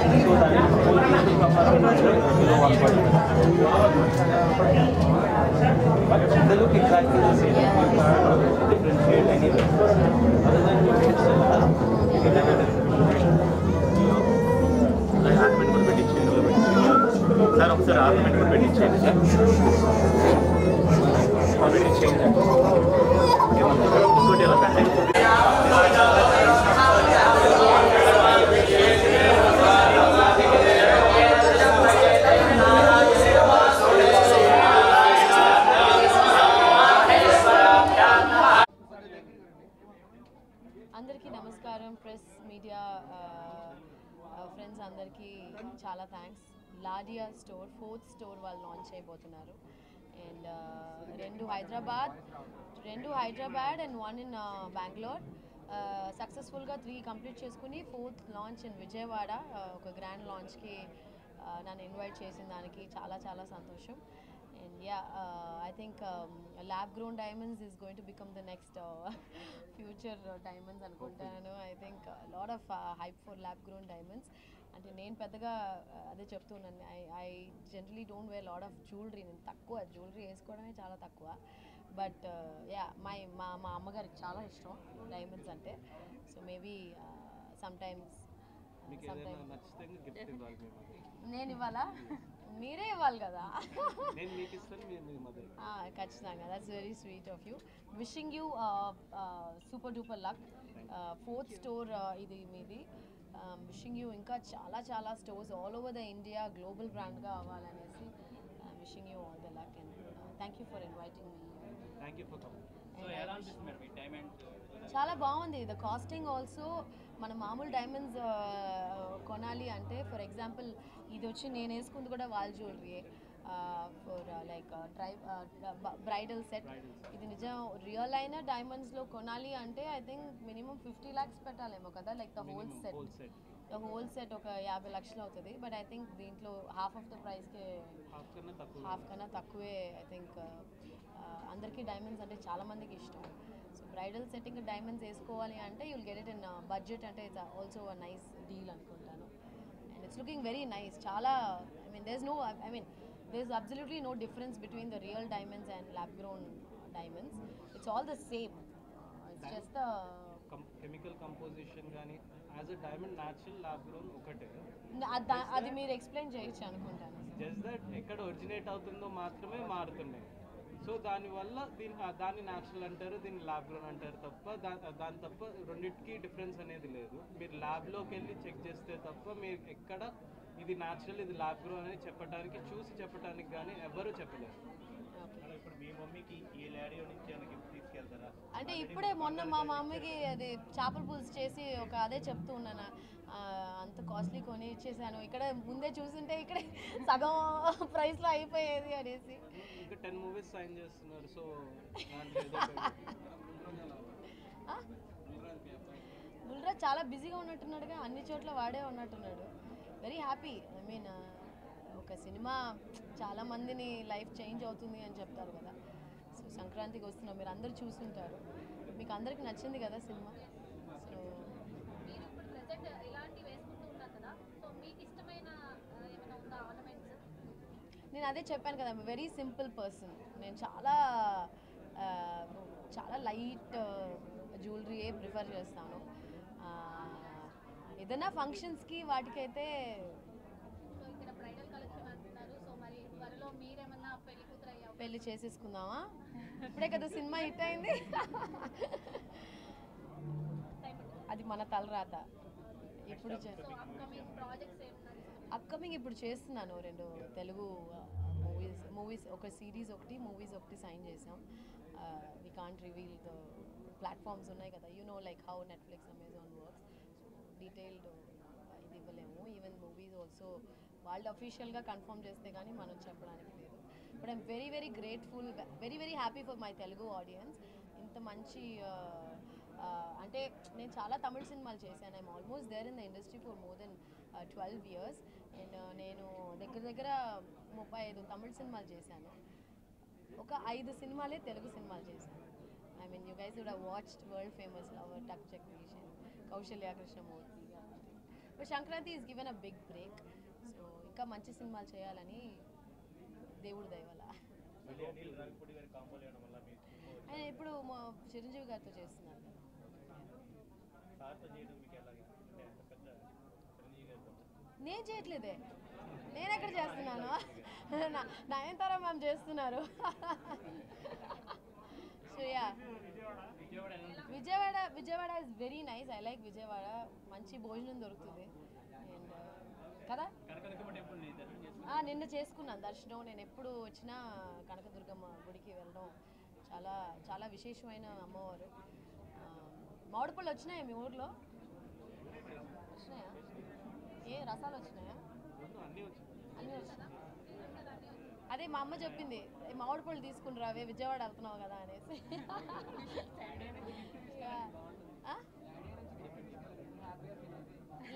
So that is whole thing come around below 140. But they look exactly the same. You can't differentiate anything. Other than you get similar, you can have a differentiation. Like argument को పెట్టించేయండి sir ఒకసారి argument కూడా పెట్టించేయండి sir పెట్టించేయండి ఇంకోటి ఎలా పెట్టండి అందరికీ నమస్కారం press media friends అందరికీ చాలా థ్యాంక్స్ లాడియా స్టోర్ 4th స్టోర్ వాళ్ళు లాంచ్ చేయబోతున్నారు అండ్ రెండు హైదరాబాద్ అండ్ 1 ఇన్ బెంగళూరు సక్సెస్ఫుల్గా 3 కంప్లీట్ చేసుకుని 4th లాంచ్ ఇన్ విజయవాడ ఒక గ్రాండ్ లాంచ్కి నన్ను ఇన్వైట్ చేసిన దానికి చాలా చాలా సంతోషం and yeah I think lab grown diamonds is going to become the next future diamonds anukuntanu I think a lot of hype for lab grown diamonds ante nenu pedaga ade cheptunnanu I generally don't wear a lot of jewelry nenu takkuva jewelry esukodame chaala takkuva but yeah my ammagariki chaala ishtam diamonds ante so maybe sometimes మీకు ఏదైనా నచ్చితే gift ఇవ్వాలి నేను ఇవ్వాలా మీరే ఇవ్వాలి కదా నేను మీకు ఇస్తాను మీరు మదర్ ఖచ్చితంగా that's very sweet of you wishing you super duper luck 4th store ఇది మీది విషింగ్ యూ ఇంకా చాలా చాలా stores all over the India global బ్రాండ్గా అవ్వాలనేసి wishing you all the luck and thank you for inviting me thank you for coming so ఎలా అనిపిస్తుంది madam ఈ డైమండ్ చాలా బాగుంది ద కాస్టింగ్ ఆల్సో మన మామూలు డైమండ్స్ కొనాలి అంటే ఫర్ ఎగ్జాంపుల్ ఇది వచ్చి నేను వేసుకుంది కూడా wall jewellery for like bridal set ఇది నిజం రియల్ అయిన డైమండ్స్లో కొనాలి అంటే ఐ థింక్ మినిమం 50 lakhs పెట్టాలేమో కదా లైక్ ద హోల్ సెట్ ఒక 50 లక్షలు అవుతుంది బట్ ఐ థింక్ దీంట్లో హాఫ్ ఆఫ్ ద ప్రైస్కే హాఫ్ కన్నా తక్కువే ఐ థింక్ అందరికీ డైమండ్స్ అంటే చాలామందికి ఇష్టం సో బ్రైడల్ సెట్టింగ్ డైమండ్స్ వేసుకోవాలి అంటే you'll get it in budget అంటే it's also a nice deal అనుకుంటాను and it's looking very nice చాలా I mean there's absolutely no difference between the real diamonds and lab grown diamonds. It's all the same. It's just the chemical composition gaani as a diamond natural lab grown okate అది మీరు explain చేయొచ్చు అనుకుంటాను just that ఎక్కడ originate అవుతుందో మాత్రమే మారుతున్నాయి so దానివల్ల దాన్ని న్యాచురల్ అంటారు దీన్ని ల్యాబ్ గ్రోన్ అంటారు తప్ప దాని తప్ప రెండింటికి డిఫరెన్స్ అనేది లేదు మీరు ల్యాబ్లోకి వెళ్ళి చెక్ చేస్తే తప్ప మీరు ఎక్కడ ఇది న్యాచురల్ ఇది ల్యాబ్ గ్రోన్ అని చెప్పడానికి చూసి చెప్పడానికి కానీ ఎవరు చెప్పలేరు ఇప్పుడు మీ మమ్మీకి ఈ లాడియో నుంచి ఏమైనా గిఫ్ట్ తీసుకెళ్తారా అంటే ఇప్పుడే మొన్న మా మమ్మీకి అది చేపల పులుసు చేసి ఒక అదే చెప్తూ ఉన్నాను అంత కాస్ట్లీ కొని ఇచ్చేసాను ఇక్కడ ముందే చూస్తుంటే ఇక్కడ సగం ప్రైస్లో అయిపోయేది అనేసి ఇంకా 10 మూవీస్ సైన్ చేస్తున్నారు సో బుల్రాజ్ చాలా బిజీగా ఉన్నట్టున్నాడుగా అన్ని చోట్ల వాడే ఉన్నట్టున్నాడు వెరీ హ్యాపీ ఐ మీన్ ఒక సినిమా చాలా మందిని లైఫ్ చేంజ్ అవుతుంది అని చెప్తారు కదా సో సంక్రాంతికి వస్తున్నాం మీరు అందరూ చూస్తుంటారు మీకు అందరికి నచ్చింది కదా సినిమా సో నేను అదే చెప్పాను కదా వెరీ సింపుల్ పర్సన్ నేను చాలా లైట్ జ్యువెలరీయే ప్రిఫర్ చేస్తాను ఏదైనా ఫంక్షన్స్కి వాటికైతే పెళ్ళి చేసేసుకుందామా ఇప్పుడే కదా సినిమా హిట్ అయింది అది మన తలరాత ఇప్పుడు అప్కమింగ్ ఇప్పుడు చేస్తున్నాను 2 తెలుగు మూవీస్ ఒక సిరీస్ మూవీస్ ఒకటి సైన్ చేసాం we can't reveal the platforms ఉన్నాయి కదా you know like how Netflix Amazon works detailed ఇది ఇవ్వలేము ఈవెన్ మూవీస్ ఆల్సో వాళ్ళు అఫీషియల్గా కన్ఫర్మ్ చేస్తే కానీ మనం చెప్పడానికి లేదు but I'm very very grateful very very happy for my Telugu audiences ఇంత మంచి అంటే నేను చాలా తమిళ సినిమాలు చేశాను I'm almost there in the industry for more than 12 years and నేను దగ్గర 35 తమిళ సినిమాలు చేశాను ఒక 5 సినిమాలే తెలుగు సినిమాలు చేశాను I mean you guys would have watched world famous our Tuck Jagadish Kousalya Krishnamurthy but Sankranti is given a big break. So ఇంకా మంచి సినిమాలు చేయాలని దేవుడు దయ వల్ల. ఆయన ఇప్పుడు మా చిరంజీవి గారితో చేస్తున్నారు. నేను చేయట్లేదే, నేను ఎక్కడ చేస్తున్నాను, నయనతార మ్యామ్ చేస్తున్నారు. So yeah, Vijayawada is very nice. I like Vijayawada. మంచి భోజనం దొరుకుతుంది అండ్ కదా. నిన్న చేసుకున్నాను దర్శనం. నేను ఎప్పుడు వచ్చినా కనకదుర్గమ్మ గుడికి వెళ్ళడం చాలా చాలా విశేషమైన అమ్మవారు. మామిడిపళ్ళు వచ్చినాయా మీ ఊర్లో? వచ్చినాయా? ఏ రసాలు వచ్చినాయా? అన్నీ వచ్చినాయి. అదే మా అమ్మ చెప్పింది, మామిడిపళ్ళు తీసుకుని రావే విజయవాడ వెళ్తున్నావు కదా అనేసి.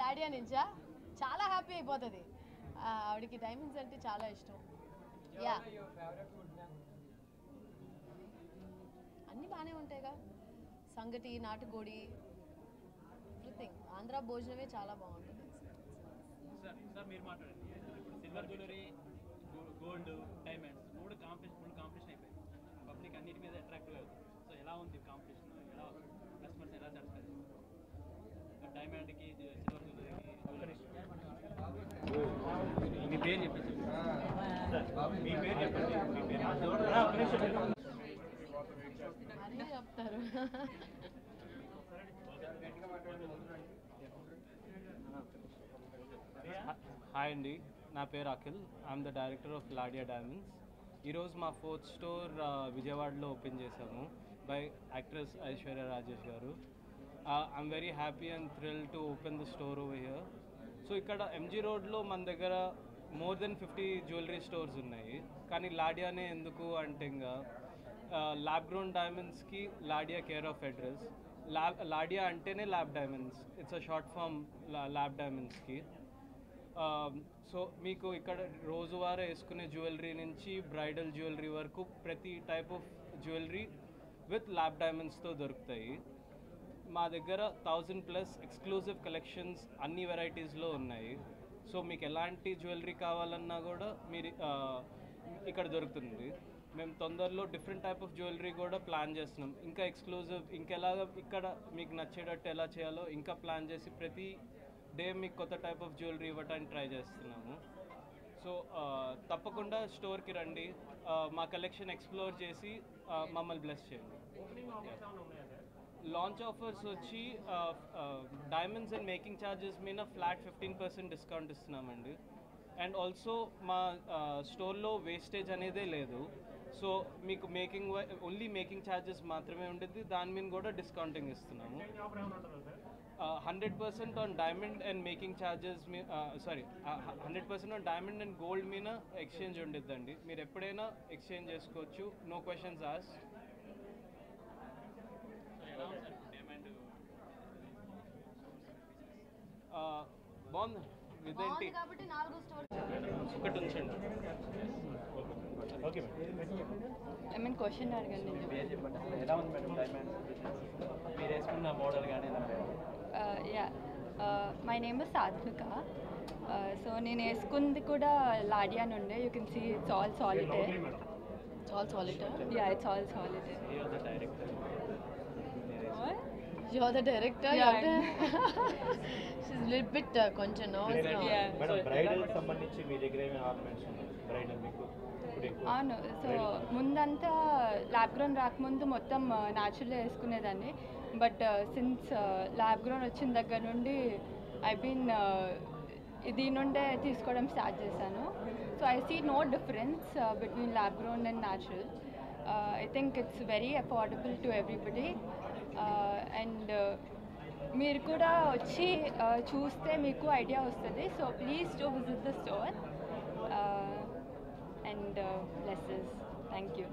లాడియా నుంచా? చాలా హ్యాపీ అయిపోతుంది. ఆవిడకి డైమండ్స్ అంటే చాలా ఇష్టం. యా, అన్నీ బాగానే ఉంటాయిగా. సంగటి, నాటుకోడి, ఎవ్రీథింగ్. ఆంధ్ర భోజనమే చాలా బాగుంటుంది. మీరు మాట్లాడండి. సిల్వర్ జ్యువెలరీ, గోల్డ్, డైమండ్స్ మూడు కాంపిటీషన్ అయిపోయింది. పబ్లిక్ అన్నిటి మీద అట్రాక్టివ్ అవుతుంది. సో ఎలా ఉంది కాంపిటీషన్? ఎలా కస్టమర్స్ ఎలా సాటిస్ఫై? డైమండ్కి, సిల్వర్ జ్యువెలరీకి మీ పేరు చెప్పండి. మీ పేరు చెప్పండి. మీ పేరు అన్నీ చెప్తారు. హాయ్ అండి, నా పేరు Akhil. I'm the director of Ladiya diamonds. ఈరోజు మా 4th స్టోర్ విజయవాడలో ఓపెన్ చేశాము బై యాక్ట్రెస్ ఐశ్వర్య రాజేష్ గారు. I'm very happy and thrill to open the store over here. So ఇక్కడ ఎంజీ రోడ్లో మన దగ్గర మోర్ దెన్ 50 జ్యువెలరీ స్టోర్స్ ఉన్నాయి. కానీ లాడియానే ఎందుకు అంటే ఇంకా ల్యాబ్ గ్రోన్ డైమండ్స్కి Ladiya care of address. Ladiya అంటేనే lab diamonds, it's a short form lab డైమండ్స్కి. సో మీకు ఇక్కడ రోజువారీ వేసుకునే జ్యువెలరీ నుంచి బ్రైడల్ జ్యువెలరీ వరకు ప్రతి type of jewellery with lab డైమండ్స్తో దొరుకుతాయి. మా దగ్గర 1000+ ఎక్స్క్లూజివ్ కలెక్షన్స్ అన్ని వెరైటీస్లో ఉన్నాయి. సో మీకు ఎలాంటి జ్యువెలరీ కావాలన్నా కూడా మీరు ఇక్కడ దొరుకుతుంది. మేము తొందరలో డిఫరెంట్ టైప్ ఆఫ్ జ్యువెలరీ కూడా ప్లాన్ చేస్తున్నాం. ఇంకా ఎక్స్క్లూజివ్, ఇంకెలాగ ఇక్కడ మీకు నచ్చేటట్టు ఎలా చేయాలో ఇంకా ప్లాన్ చేసి ప్రతి డే మీకు కొత్త టైప్ ఆఫ్ జ్యువెలరీ ఇవ్వడానికి ట్రై చేస్తున్నాము. సో తప్పకుండా స్టోర్కి రండి, మా కలెక్షన్ ఎక్స్ప్లోర్ చేసి మమ్మల్ని బ్లెస్ చేయండి. లాంచ్ ఆఫర్స్ వచ్చి డైమండ్స్ అండ్ మేకింగ్ ఛార్జెస్ మీద ఫ్లాట్ 15% డిస్కౌంట్ ఇస్తున్నామండి. అండ్ ఆల్సో మా స్టోర్లో వేస్టేజ్ అనేదే లేదు. సో మీకు ఓన్లీ మేకింగ్ ఛార్జెస్ మాత్రమే ఉంటుంది. దాని మీద కూడా డిస్కౌంటింగ్ ఇస్తున్నాము. 100% on diamond and making charges 100% on diamond and gold మీద ఎక్స్చేంజ్ ఉండిద్దండి. మీరు ఎప్పుడైనా ఎక్స్చేంజ్ చేసుకోవచ్చు, నో క్వశ్చన్స్ ఆస్క్డ్. బాగుంది ఇదేంటి కాబట్టి 4 స్టోర్ ఒకటి ఉంచండి. ఓకే మేడం క్వశ్చన్ అడగండి. ఎలా ఉంది మేడం డైమండ్ మీరు వేసుకున్న మోడల్ కానీ? Yeah, my name is Sathvika. So నేను వేసుకుంది కూడా లాడియా నుండే. You can see it's all solitaire. Yeah, it's all solitaire. You're the director. Yeah. She's a little bit కొంచెం nervous now. మేడం బ్రైడల్ సంబంధించి మీ దగ్గర ఏమైనా ఆర్నమెంట్స్ ఉన్నాయి? బ్రైడల్ మీకు అవును. సో ముందంతా ల్యాబ్ గ్రోన్ రాకముందు మొత్తం న్యాచురల్ వేసుకునేదాన్ని. బట్ సిన్స్ ల్యాబ్ గ్రోన్ వచ్చిన దగ్గర నుండి ఐ బీన్ దీని నుండే తీసుకోవడం స్టార్ట్ చేశాను. So I see no difference between lab grown and natural. I think it's very affordable to everybody. And మీరు కూడా వచ్చి చూస్తే మీకు ఐడియా వస్తుంది. So please to visit the store and blesses. Thank you.